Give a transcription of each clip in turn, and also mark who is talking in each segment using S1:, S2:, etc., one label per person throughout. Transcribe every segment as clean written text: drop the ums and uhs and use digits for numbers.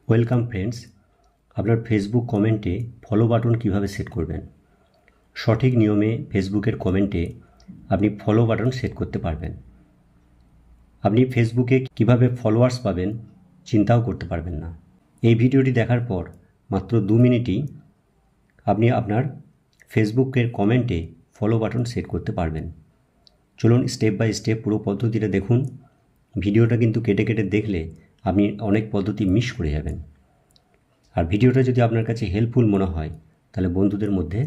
S1: Welcome friends. আপনার Facebook কমেন্টে follow button কিভাবে সেট করবেন। সঠিক নিয়মে ফেসবুকের কমেন্টে আপনি ফলো বাটন সেট করতে পারবেন। আপনি ফেসবুকে কিভাবে ফলোয়ার্স পাবেন চিন্তাও করতে পারবেন না। এই ভিডিওটি দেখার পর মাত্র 2 মিনিটেই আপনি আপনার ফেসবুকের কমেন্টে ফলো বাটন সেট করতে পারবেন। চলুন স্টেপ বাই স্টেপ পুরো পদ্ধতিটা দেখুন। ভিডিওটা কিন্তু কেটে কেটে দেখলে আপনি অনেক পদ্ধতি মিস করে যাবেন। আর ভিডিওটা যদি আপনার কাছে হেল্পফুল মনে হয় তাহলে বন্ধুদের মধ্যে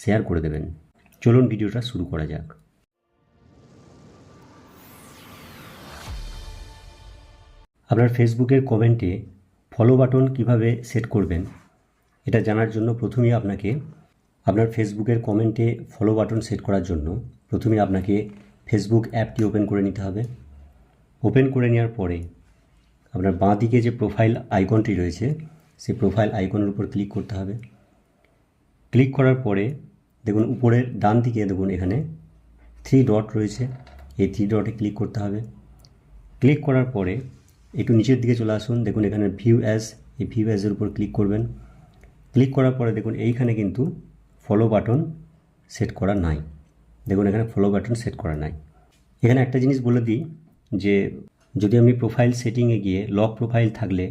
S1: শেয়ার করে দেবেন। চলুন ভিডিওটা শুরু করা যাক। আপনার ফেসবুকের কমেন্টে ফলো বাটন কিভাবে সেট করবেন এটা জানার জন্য প্রথমেই আপনাকে আপনার ফেসবুকের কমেন্টে ফলো বাটন সেট করার জন্য প্রথমে আপনাকে ফেসবুক অ্যাপটি ওপেন করে নিতে হবে। ওপেন করে নেওয়ার পরে আপনার বাঁ দিকে যে প্রোফাইল আইকনটি রয়েছে সেই প্রোফাইল আইকনের উপর ক্লিক করতে হবে। ক্লিক করার পরে দেখুন উপরের ডান দিকে দেখুন এখানে 3 ডট রয়েছে, এই 3 ডটে ক্লিক করতে হবে। ক্লিক করার পরে একটু নিচের দিকে চলে আসুন, দেখুন এখানে ভিউ অ্যাজ, এই ভিউ অ্যাজের উপর ক্লিক করবেন। ক্লিক করার পরে দেখুন এইখানে কিন্তু ফলো বাটন সেট করা নাই। দেখুন এখানে ফলো বাটন সেট করা নাই। এখানে একটা জিনিস বলে দিই যে যদি আপনি প্রোফাইল সেটিংয়ে গিয়ে লক প্রোফাইল থাকলে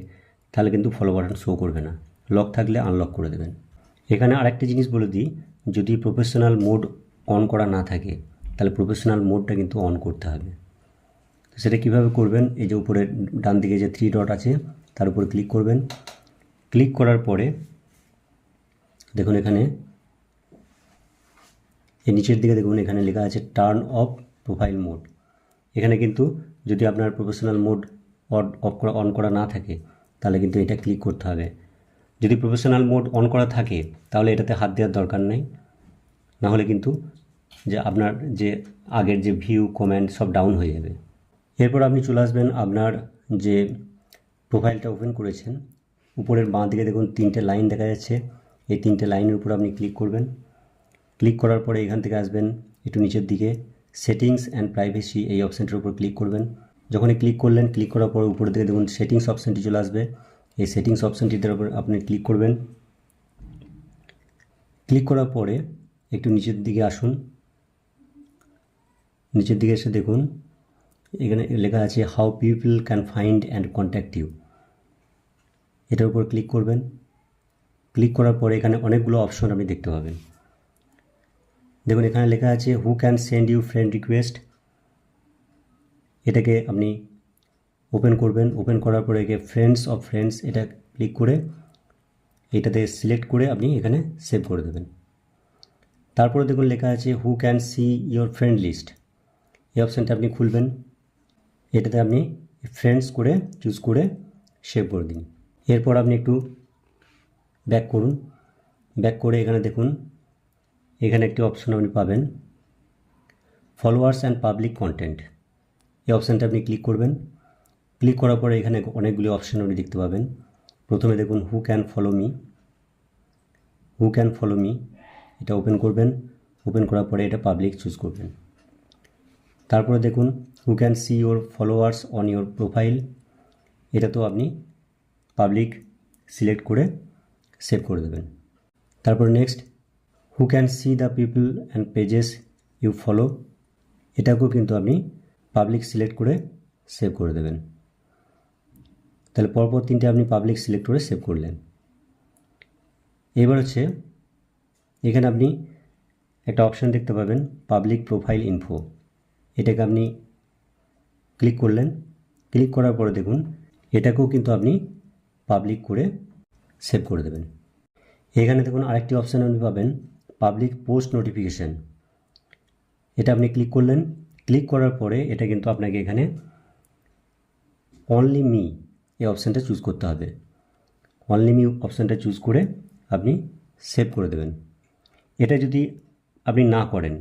S1: তাহলে কিন্তু ফলো বাটন শো করবে না, লক থাকলে আনলক করে দেবেন। এখানে আরেকটা জিনিস বলে দিই, যদি প্রফেশনাল মোড অন করা না থাকে তাহলে প্রফেশনাল মোডটা কিন্তু অন করতে হবে। তো সেটা কীভাবে করবেন, এই যে উপরে ডান দিকে যে 3 ডট আছে তার উপর ক্লিক করবেন। ক্লিক করার পরে দেখুন এখানে এই নিচের দিকে দেখুন এখানে লেখা আছে টার্ন অফ প্রোফাইল মোড। এখানে কিন্তু যদি আপনার প্রফেশনাল মোড অন করা না থাকে তাহলে কিন্তু এটা ক্লিক করতে হবে। যদি প্রফেশনাল মোড অন করা থাকে তাহলে এটাতে হাত দেওয়ার দরকার নেই, না হলে কিন্তু যে আপনার যে আগের যে ভিউ কমেন্ট সব ডাউন হয়ে যাবে। এরপর আপনি চলে আসবেন আপনার যে প্রোফাইলটা ওপেন করেছেন, উপরের বাঁ দিকে দেখুন 3টে লাইন দেখা যাচ্ছে, এই 3টে লাইনের উপর আপনি ক্লিক করবেন। ক্লিক করার পরে এখান থেকে আসবেন একটু নিচের দিকে সেটিংস অ্যান্ড প্রাইভেসি, এই অপশানটির উপর ক্লিক করবেন। যখনই ক্লিক করলেন, ক্লিক করার পর উপরের দিকে দেখুন সেটিংস অপশানটি চলে আসবে, এই সেটিংস অপশানটির উপর আপনি ক্লিক করবেন। ক্লিক করার পরে একটু নিচের দিকে আসুন, নিচের দিকে এসে দেখুন এখানে লেখা আছে how people can find and contact you, এটার উপর ক্লিক করবেন। ক্লিক করার পরে এখানে অনেকগুলো অপশন আপনি দেখতে পাবেন। দেখুন এখানে লেখা আছে who can send you friend request, এটাকে আপনি ওপেন করবেন। ওপেন করার পরে একে ফ্রেন্ডস অফ ফ্রেন্ডস, এটা ক্লিক করে এটাতে সিলেক্ট করে আপনি এখানে সেভ করে দেবেন। তারপরে দেখুন লেখা আছে who can see your friend list, এই অপশানটা আপনি খুলবেন। এটাতে আপনি ফ্রেন্ডস করে চুজ করে সেভ করে দিন। এরপর আপনি একটু ব্যাক করুন, ব্যাক করে এখানে দেখুন এখানে একটি অপশন আপনি পাবেন ফলোয়ার্স অ্যান্ড পাবলিক কন্টেন্ট, এই অপশানটা আপনি ক্লিক করবেন। ক্লিক করার পরে এখানে অনেকগুলি অপশান আপনি দেখতে পাবেন। প্রথমে দেখুন who can follow me, who can follow me, এটা ওপেন করবেন। ওপেন করার পরে এটা পাবলিক চুজ করবেন। তারপরে দেখুন হু can see your followers on your profile, এটা তো আপনি পাবলিক সিলেক্ট করে সেভ করে দেবেন। তারপর next who can see the people and pages you follow, এটাকেও কিন্তু আপনি পাবলিক সিলেক্ট করে সেভ করে দেবেন। তাহলে পরপর 3টে আপনি পাবলিক সিলেক্ট করে সেভ করলেন। এবার হচ্ছে এখানে আপনি একটা অপশান দেখতে পাবেন পাবলিক প্রোফাইল ইনফো, এটাকে আপনি ক্লিক করলেন। ক্লিক করার পরে দেখুন এটাকেও কিন্তু আপনি পাবলিক করে সেভ করে দেবেন। এখানে দেখুন আরেকটি অপশান আপনি পাবেন পাবলিক পোস্ট নোটিফিকেশান, এটা আপনি ক্লিক করলেন। ক্লিক করার পরে এটা কিন্তু আপনাকে এখানে অনলি মি এই অপশানটা চুজ করতে হবে। অনলি মি অপশানটা চুজ করে আপনি সেভ করে দেবেন। এটা যদি আপনি না করেন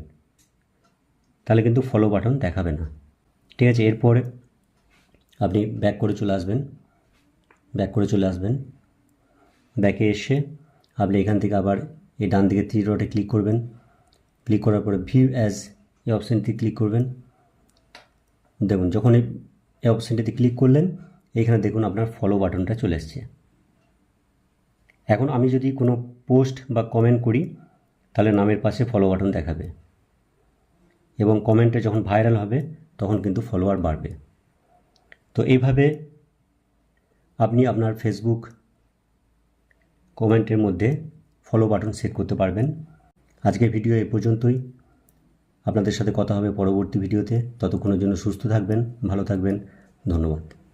S1: তাহলে কিন্তু ফলো বাটন দেখাবে না, ঠিক আছে। এরপরে আপনি ব্যাক করে চলে আসবেন, ব্যাক করে চলে আসবেন। ব্যাকে এসে আপনি এখান থেকে আবার এই ডান দিকে 3 ডটে ক্লিক করবেন। ক্লিক করার পরে ভিউ অ্যাজ এই অপশানটি ক্লিক করবেন। দেখুন যখন এই অপশানটিতে ক্লিক করলেন এখানে দেখুন আপনার ফলো বাটনটা চলে এসছে। এখন আমি যদি কোনো পোস্ট বা কমেন্ট করি তাহলে নামের পাশে ফলো বাটন দেখাবে এবং কমেন্টে যখন ভাইরাল হবে তখন কিন্তু ফলোয়ার বাড়বে। তো এইভাবে আপনি আপনার ফেসবুক কমেন্টের মধ্যে ফলো বাটন সেট করতে পারবেন। আজকের ভিডিও এই পর্যন্তই। আপনাদের সাথে কথা হবে পরবর্তী ভিডিওতে। ততক্ষণের জন্য সুস্থ থাকবেন, ভালো থাকবেন। ধন্যবাদ।